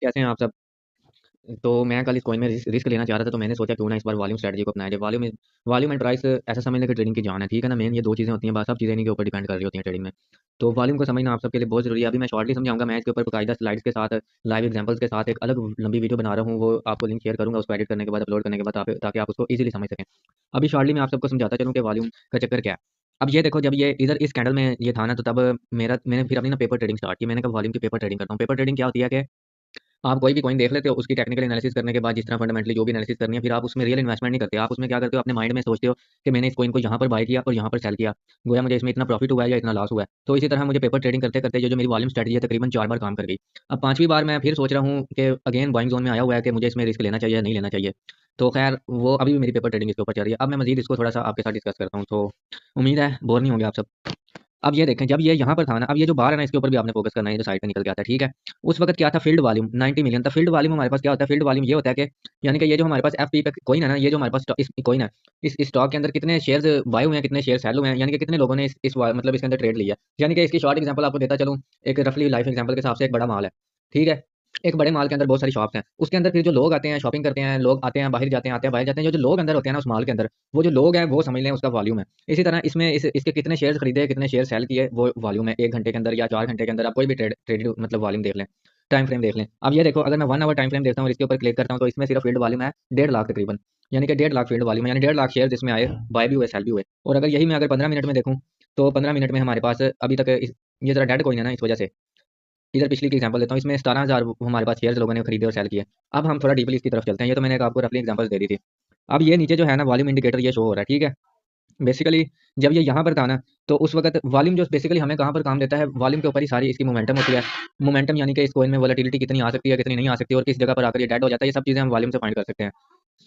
कैसे हैं आप सब? तो मैं कल इस कॉइन में रिस्क लेना चाह रहा था, तो मैंने सोचा क्यों ना इस बार वॉल्यूम स्ट्रेटजी को अपनाया जाए। वॉल्यूम एंड प्राइस ऐसा समझ लें कि ट्रेडिंग की जान है, ठीक है ना। मेन ये दो चीज़ें होती हैं, बस सब चीज़ें इन्हीं के ऊपर डिपेंड कर रही होती हैं ट्रेडिंग में। तो वॉल्यूम को समझना आप सबके लिए बहुत जरूरी है। अभी मैं शॉर्टली समझाऊंगा, मैं इसके ऊपर बाकायदा स्लाइड्स के साथ, लाइव एग्जांपल्स के साथ एक अलग लंबी वीडियो बना रहा हूँ। वो आपको लिंक शेयर करूंगा उसको एडिट करने के बाद, अपलोड करने के बाद, ताकि आप उसको ईजिली समझ सकें। अभी शॉर्टली मैं आप सबको समझाता चलूँ कि वॉल्यूम का चक्कर क्या है। अब ये देखो, जब ये इधर इस कैंडल में ये था ना, तो तब मैंने फिर अपनी ना पेपर ट्रेडिंग स्टार्ट की। मैंने कहा वॉल्यूम की पेपर ट्रेडिंग करता हूँ। पेपर ट्रेडिंग क्या होती है कि आप कोई भी कॉइन देख लेते हो, उसकी टेक्निकल एनालिसिस करने के बाद, जिस तरह फंडामेंटली जो भी एनालिसिस करनी है, फिर आप उसमें रियल इन्वेस्टमेंट नहीं करते। आप उसमें क्या करते हो, अपने माइंड में सोचते हो कि मैंने इस कॉइन को यहाँ पर बाय किया और यहाँ पर सेल किया, गोया मुझे इसमें इतना प्रॉफिट हुआ है या इतना लॉस हुआ है। तो इसी तरह मुझे पेपर ट्रेडिंग करते करते जो जो मेरी वॉल्यूम स्ट्रेटजी है, तकरीबन 4 बार काम कर गई। अब 5वीं बार मैं फिर सोच रहा हूँ कि अगेन बाइंग जोन में आया हुआ है कि मुझे इसमें रिस्क लेना चाहिए या नहीं लेना चाहिए। तो खैर, वो अभी भी मेरी पेपर ट्रेडिंग इसके ऊपर चल रही है। अब मैं मजीद इसको थोड़ा सा आपके साथ डिस्कस करता हूँ, तो उम्मीद है बोर नहीं होंगे आप सब। अब ये देखें, जब ये यहाँ पर था ना, अब ये जो बार है ना, इसके ऊपर भी आपने फोकस करना है, जो साइड पे निकल के आता है, ठीक है। उस वक्त क्या था, फील्ड वॉल्यूम 90 मिलियन था। फील्ड वॉल्यूम हमारे पास क्या होता है, फील्ड वॉल्यूम ये होता है कि यानी कि ये जो हमारे पास एफ पी पे कोइन है ना, ये जो हमारे पास इस कोइन है, इस स्टॉक के अंदर कितने शेयर्स बाय हुए हैं, कितने शेयर सेल हुए हैं, यानी कि कितने लोगों ने मतलब इसके अंदर ट्रेड लिया। यानी कि इसकी शॉर्ट एग्जांपल आपको देता चलूँ, एक रफली लाइफ एग्जांपल के हिसाब से, एक बड़ा माल है, ठीक है। एक बड़े माल के अंदर बहुत सारी शॉप्स हैं, उसके अंदर फिर जो लोग आते हैं, शॉपिंग करते हैं, लोग आते हैं, बाहर जाते हैं, आते हैं, बाहर जाते हैं, जो जो लोग अंदर होते हैं ना उस माल के अंदर, वो जो लोग हैं वो समझ लें उसका वॉल्यूम है। इसी तरह इसमें इसके कितने शेयर्स खरीदे, कितने शेयर सेल किए, वो वॉल्यूम है। 1 घंटे के अंदर या 4 घंटे के अंदर आप कोई भी ट्रेड मतलब वॉल्यूम देख लें, टाइम फ्रेम देख लें। अब ये देखो, अगर मैं 1 आवर टाइम फ्रेम देखता हूँ और इसके ऊपर क्लिक करता हूँ, तो इसमें सिर्फ फील्ड वॉल्यूम है 1.5 लाख तकरीबन। यानी कि 1.5 लाख फील्ड वॉल्यूम है, यानी 1.5 लाख शेयर इसमें आए, बाय भी हुए, सेल भी हुए। और अगर यही मैं अगर 15 मिनट में देखूँ, तो 15 मिनट में हमारे पास अभी तक ये जरा डेड कॉइन है ना, इस वजह से इधर पिछली की एग्जांपल देता हूँ, इसमें 17,000 हमारे पास शेयर्स लोगों ने खरीदे और सेल किए। अब हम थोड़ा डीपली इसकी तरफ चलते हैं। ये तो मैंने एक आपको रफली एग्जांपल दे दी थी। अब ये नीचे जो है ना, वॉल्यूम इंडिकेटर ये शो हो रहा है, ठीक है। बेसिकली जब ये यहाँ पर था ना, तो उस वक्त वॉल्यूम जो बेसिकली हमें कहाँ पर काम देता है, वॉल्यूम के ऊपर ही सारी इसकी मोमेंटम होती है। मोमेंटम यानी कि इस कॉइन में वोलेटिलिटी कितनी आ सकती है, कितनी नहीं आ सकती, और किस जगह पर आकर ये डेड हो जाता है, ये सब चीज़ें हम वॉल्यूम से फाइंड कर सकते हैं।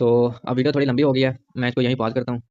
सो अब वीडियो थोड़ी लंबी हो गई है, मैं इसको यहीं पॉज करता हूँ।